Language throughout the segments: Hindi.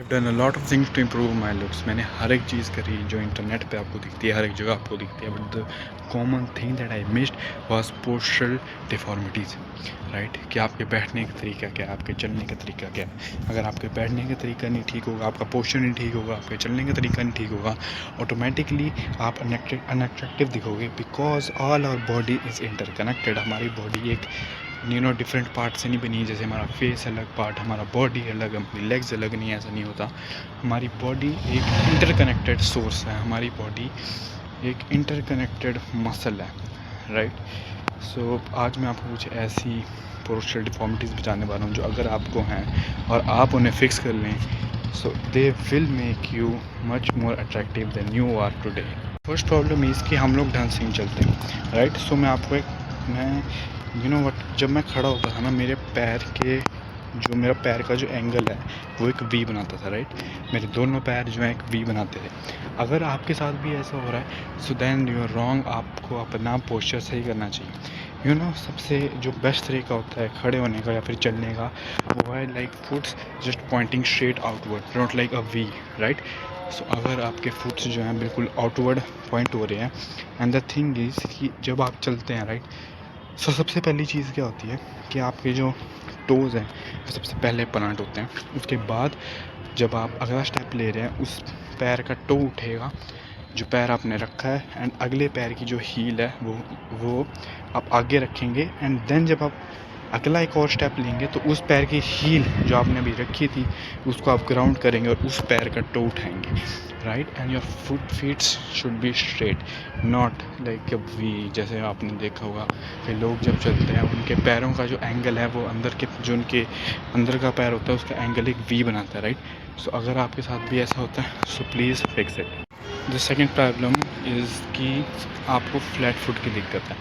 Done a lot of things to improve my looks. मैंने हर एक चीज़ करी जो इंटरनेट पे आपको दिखती है, हर एक जगह आपको दिखती है, but the common thing that I missed was postural deformities. Right, कि आपके बैठने का तरीका क्या है, आपके चलने का तरीका क्या है। अगर आपके बैठने का तरीका नहीं ठीक होगा, आपका पोस्चर नहीं ठीक होगा, आपके चलने का तरीका नहीं ठीक होगा, ऑटोमेटिकली आप अनअट्रैक्टिव दिखोगे, because all our body is interconnected. हमारी बॉडी एक डिफरेंट पार्ट से नहीं बनी है। जैसे हमारा फेस अलग पार्ट, हमारा बॉडी अलग, हमारी लेग्स अलग, नहीं, ऐसा नहीं होता। हमारी बॉडी एक इंटरकनेक्टेड सोर्स है, हमारी बॉडी एक इंटरकनेक्टेड मसल है। राइट, सो आज मैं आपको कुछ ऐसी पोस्चरल डिफॉर्मिटीज़ बताने वाला हूँ जो अगर आपको हैं और आप उन्हें फिक्स कर लें, so they will make you much more attractive than you are today. First problem is कि हम लोग ढंग से नहीं चलते। राइट, सो मैं आपको मैं वट, जब मैं खड़ा होता था ना, मेरे पैर के जो मेरा पैर का जो एंगल है वो एक वी बनाता था। राइट, मेरे दोनों पैर जो है एक वी बनाते थे। अगर आपके साथ भी ऐसा हो रहा है, so then you are wrong. आपको अपना पोस्चर सही करना चाहिए। सबसे जो बेस्ट तरीका होता है खड़े होने का या फिर चलने का, वो है like foots just pointing straight outward, not like a V. Right, so अगर आपके फुट्स जो हैं बिल्कुल आउटवर्ड पॉइंट हो रहे हैं, एंड द थिंग इज़ कि जब आप चलते हैं, राइट, सो सबसे पहली चीज़ क्या होती है कि आपके जो टोज़ हैं वो सबसे पहले प्लांट होते हैं। उसके बाद जब आप अगला स्टेप ले रहे हैं, उस पैर का टो उठेगा जो पैर आपने रखा है, एंड अगले पैर की जो हील है वो आप आगे रखेंगे, एंड देन जब आप अगला एक और स्टेप लेंगे तो उस पैर की हील जो आपने अभी रखी थी उसको आप ग्राउंड करेंगे और उस पैर का टो उठाएंगे। Right, and your feets should be straight, not like a V. जैसे आपने देखा होगा कि लोग जब चलते हैं उनके पैरों का जो एंगल है वो अंदर के जो उनके अंदर का पैर होता है उसका एंगल एक वी बनाता है। राइट, सो अगर आपके साथ भी ऐसा होता है, so please fix it. The second problem is कि आपको फ्लैट फुट की दिक्कत है।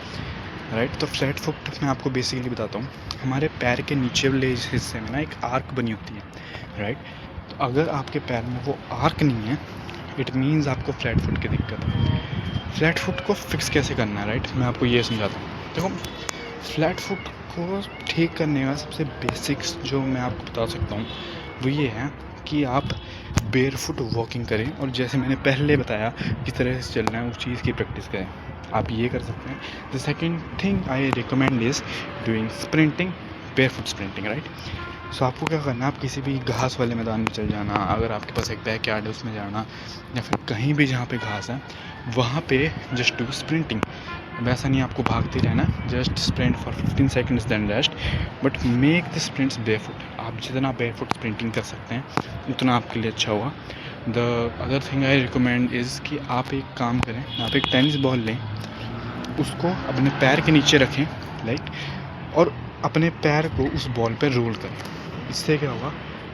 राइट, तो फ्लैट फुट मैं आपको बेसिकली बताता हूँ। हमारे पैर के नीचे वाले हिस्से में ना एक आर्क बनी होती है। राइट, तो अगर आपके पैर में वो आर्क नहीं है, इट मीन्स आपको फ्लैट फुट की दिक्कत है। फ्लैट फुट को फिक्स कैसे करना है, राइट, मैं आपको ये समझाता हूँ। देखो, फ्लैट फुट को ठीक करने का सबसे बेसिक्स जो मैं आपको बता सकता हूँ वो ये है कि आप बेयर फुट वॉकिंग करें, और जैसे मैंने पहले बताया किस तरह से चलना है उस चीज़ की प्रैक्टिस करें। आप ये कर सकते हैं। The second thing I recommend is doing sprinting, barefoot sprinting. Right, so आपको क्या करना है, आप किसी भी घास वाले मैदान में चल जाना, अगर आपके पास एक बैक यार्ड है उसमें जाना, या फिर कहीं भी जहाँ पे घास है वहाँ पे जस्ट डू स्प्रिंटिंग। वैसा नहीं आपको भागते रहना, just sprint for 15 seconds then rest, but make the sprints barefoot. आप जितना बेयरफुट स्प्रिंटिंग कर सकते हैं उतना आपके लिए अच्छा होगा। The other thing I recommend is कि आप एक काम करें, आप एक टेनिस बॉल लें, उसको अपने पैर के नीचे रखें, लाइक, और अपने पैर को उस बॉल पर रोल करें। इससे क्या होगा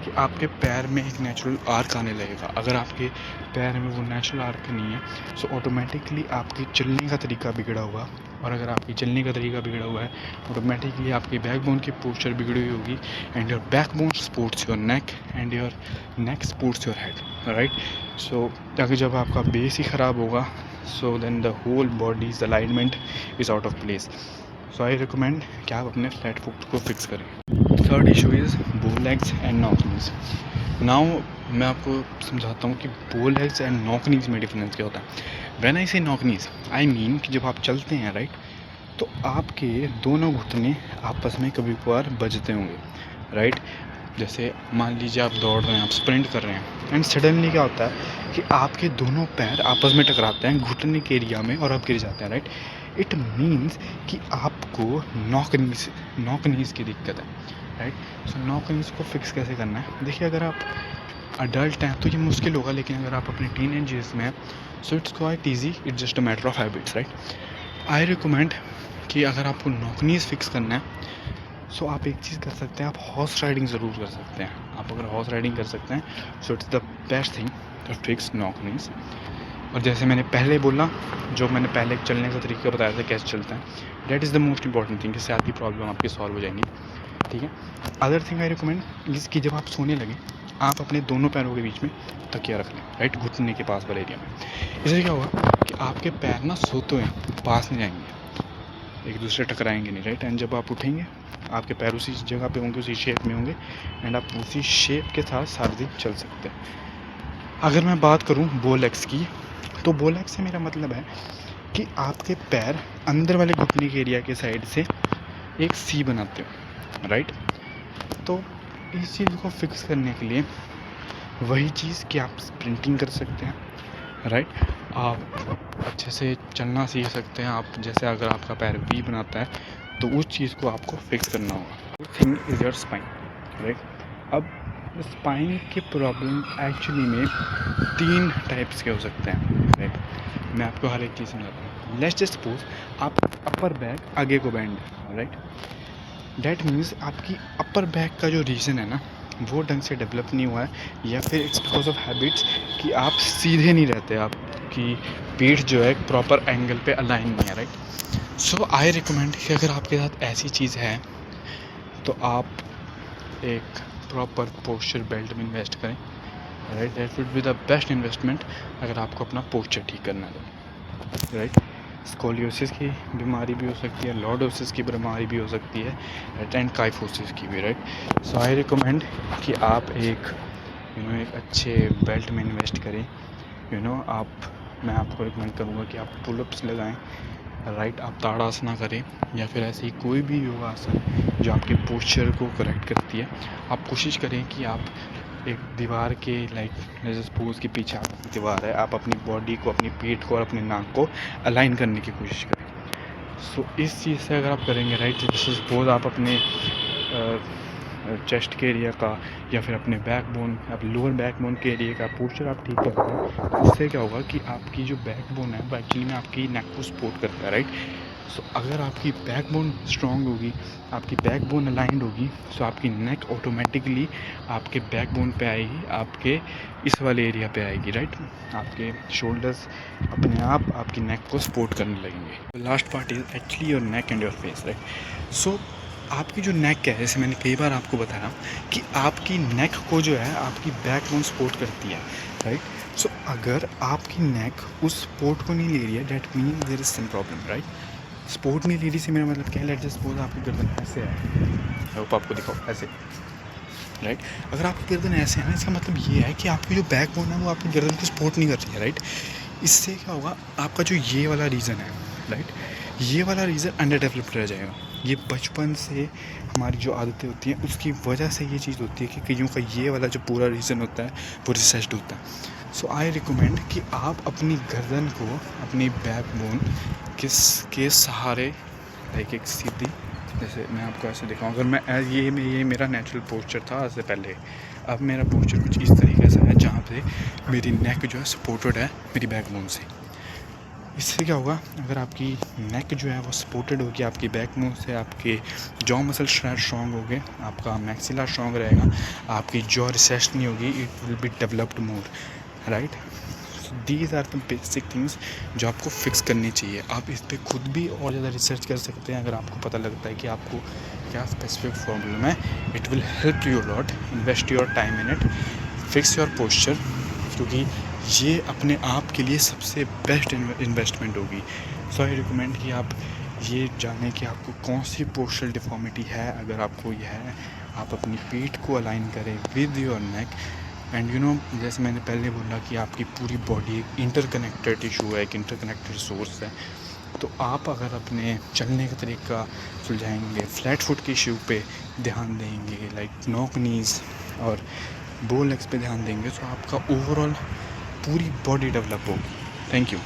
कि आपके पैर में एक नेचुरल आर्क आने लगेगा। अगर आपके पैर में वो नेचुरल आर्क नहीं है, सो ऑटोमेटिकली आपके चलने का तरीका बिगड़ा होगा, और अगर आपकी चलने का तरीका बिगड़ा हुआ है, ऑटोमेटिकली आपके बैकबोन की पोस्चर बिगड़ी हुई होगी, and your backbone supports your neck, and your neck supports your head. Right, so ताकि जब आपका बेस ही ख़राब होगा, so then the whole body's alignment is out of place. So I recommend कि आप अपने फ्लैट फुट को फिक्स करें। Third issue is bow legs and knock knees. Now मैं आपको समझाता हूँ कि बो लेग्स एंड नॉक नीज में डिफरेंस क्या होता है। व्हेन आई से नॉक नीज, आई मीन कि जब आप चलते हैं, राइट, तो आपके दोनों घुटने आपस में कभी कभार बजते होंगे। राइट, जैसे मान लीजिए आप दौड़ रहे हैं, आप स्प्रिंट कर रहे हैं, एंड सडनली क्या होता है कि आपके दोनों पैर आपस में टकराते हैं घुटने के एरिया में और आप गिर जाते हैं। राइट, इट मीन्स कि आपको नॉक नीज की दिक्कत है। राइट, सो नॉक नीज को फिक्स कैसे करना है, देखिए, अगर आप अडल्ट हैं तो ये मुश्किल होगा, लेकिन अगर आप अपने टीनेज एज में हैं, so it's quite easy, it's just a matter of habits. Right, I recommend कि अगर आपको नॉक नीज फिक्स करना है, सो आप एक चीज़ कर सकते हैं, आप हॉर्स राइडिंग ज़रूर कर सकते हैं। आप अगर हॉर्स राइडिंग कर सकते हैं, so it's the best thing to fix knock knees. और जैसे मैंने पहले बोला, जो मैंने पहले चलने का तरीका बताया था कैसे चलते हैं, that is the most important thing. इससे आपकी प्रॉब्लम आपकी सॉल्व हो जाएंगी। ठीक है, other thing I recommend is कि जब आप सोने लगे, आप अपने दोनों पैरों के बीच में तकिया रख लें, राइट, घुटने के पास वाले एरिया में। इससे क्या होगा कि आपके पैर ना सोते हुए पास नहीं जाएंगे। एक दूसरे टकराएंगे नहीं, राइट। एंड जब आप उठेंगे आपके पैर उसी जगह पे होंगे, उसी शेप में होंगे, एंड आप उसी शेप के साथ सारा दिन चल सकते हैं। अगर मैं बात करूँ बो लेग्स की, तो बो लेग्स से मेरा मतलब है कि आपके पैर अंदर वाले घुटने के एरिया के साइड से एक सी बनाते हो, राइट। तो इस चीज़ को फिक्स करने के लिए वही चीज़ कि आप स्प्रिंटिंग कर सकते हैं, राइट। आप अच्छे से चलना सीख सकते हैं। आप जैसे अगर आपका पैर वी बनाता है तो उस चीज़ को आपको फिक्स करना होगा। Thing is your spine, right. अब स्पाइन की प्रॉब्लम एक्चुअली में 3 टाइप्स के हो सकते हैं, राइट। मैं आपको हर एक चीज़ समझाता हूँ। लेट्स जस्ट सपोज आप अपर बैक आगे को बैंड है, राइट। डैट मीन्स आपकी अपर बैक का जो रीज़न है ना वो ढंग से डेवलप नहीं हुआ है, या फिर इट्स बिकॉज ऑफ हैबिट्स कि आप सीधे नहीं रहते, आपकी पीठ जो है प्रॉपर एंगल पे अलाइन नहीं है, राइट। सो आई रिकमेंड कि अगर आपके साथ ऐसी चीज़ है तो आप एक प्रॉपर पोस्चर बेल्ट में इन्वेस्ट करें, right. That would be the best investment अगर आपको अपना पोस्चर ठीक करना है, राइट। स्कोलियोसिस की बीमारी भी हो सकती है, लॉर्डोसिस की बीमारी भी हो सकती है, राइट, एंड काइफोसिस की भी, राइट। सो आई रिकमेंड कि आप एक एक अच्छे बेल्ट में इन्वेस्ट करें। मैं आपको रिकमेंड करूँगा कि आप पुलअप्स लगाएं, राइट। आप ताड़ासना करें या फिर ऐसे ही कोई भी योगासन जो आपके पोस्चर को करेक्ट करती है। आप कोशिश करें कि आप एक दीवार के जैसे सपोज के पीछे आपकी दीवार है, आप अपनी बॉडी को, अपनी पीठ को और अपने नाक को अलाइन करने की कोशिश करें। सो इस चीज़ से अगर आप करेंगे, राइट, जैसे सपोज आप अपने चेस्ट के एरिया का या फिर अपने बैक बोन, आप लोअर बैक बोन के एरिया का पोस्चर आप ठीक कर रहे हैं, तो उससे क्या होगा कि आपकी जो बैक बोन है वो एक्चुअली में आपकी नेक को सपोर्ट करता है, राइट। सो अगर आपकी बैक बोन स्ट्रॉन्ग होगी, आपकी बैक बोन अलाइंड होगी, सो आपकी नेक ऑटोमेटिकली आपके बैक बोन पे आएगी, आपके इस वाले एरिया पे आएगी, राइट। आपके शोल्डर्स अपने आप आपकी नेक को सपोर्ट करने लगेंगे। Last part is actually your neck and your face, right. So आपकी जो नेक है, जैसे मैंने कई बार आपको बताया कि आपकी नेक को जो है आपकी बैक बोन सपोर्ट करती है, राइट। सो अगर आपकी नेक उस सपोर्ट को नहीं ले रही है, that means there is some problem, right. Support नहीं ले रही से मेरा मतलब क्या है, लेट्स जस्ट सपोज आपकी गर्दन ऐसे है, आई होप आपको दिखाओ ऐसे, राइट। अगर आपकी गर्दन ऐसे है ना, इसका मतलब ये है कि आपकी जो बैक बोन है वो आपकी गर्दन को सपोर्ट नहीं कर रही है, राइट। इससे क्या होगा, आपका जो ये वाला रीज़न है, राइट, ये वाला रीज़न अंडर डेवलप्ड रह जाएगा। ये बचपन से हमारी जो आदतें होती हैं उसकी वजह से ये चीज़ होती है कि कईयों का ये वाला जो पूरा रीज़न होता है वो रिसेस्ड होता है। सो आई रिकमेंड कि आप अपनी गर्दन को अपनी बैक बोन के सहारे, लाइक एक सीधी, जैसे मैं आपको ऐसे दिखाऊं, अगर मैं ये मेरा नेचुरल पोस्चर था आज से पहले, अब मेरा पोस्चर कुछ इस तरीके से है जहाँ पे मेरी नेक जो है सपोर्टेड है मेरी बैक बोन से। इससे क्या होगा, अगर आपकी नेक जो है वो सपोर्टेड होगी आपकी बैक बोन से, आपके जॉ मसल स्ट्रॉन्ग होंगे, आपका मैक्सिला स्ट्रॉन्ग रहेगा, आपकी जॉ रिसेस्ड नहीं होगी, it will be developed more, right. These are the basic things जो आपको फिक्स करनी चाहिए। आप इस पर खुद भी और ज़्यादा रिसर्च कर सकते हैं अगर आपको पता लगता है कि आपको क्या स्पेसिफिक प्रॉब्लम है। It will help you lot. Invest your time in it, fix your posture, क्योंकि ये अपने आप के लिए सबसे बेस्ट इन्वेस्टमेंट होगी। सो आई रिकमेंड कि आप ये जानें कि आपको कौन सी पोस्चरल डिफॉर्मिटी है। अगर आपको यह है, आप अपनी पीठ को अलाइन करें विद योर नेक, एंड जैसे मैंने पहले बोला कि आपकी पूरी बॉडी एक इंटरकनेक्टेड टिशू है, एक इंटरकनेक्टेड सोर्स है। तो आप अगर अपने चलने का तरीका सुलझाएंगे, फ्लैट फुट के इशू पे ध्यान देंगे, लाइक नॉक नीज और बो लेग्स पे ध्यान देंगे, तो आपका ओवरऑल पूरी बॉडी डेवलप होगी। Thank you.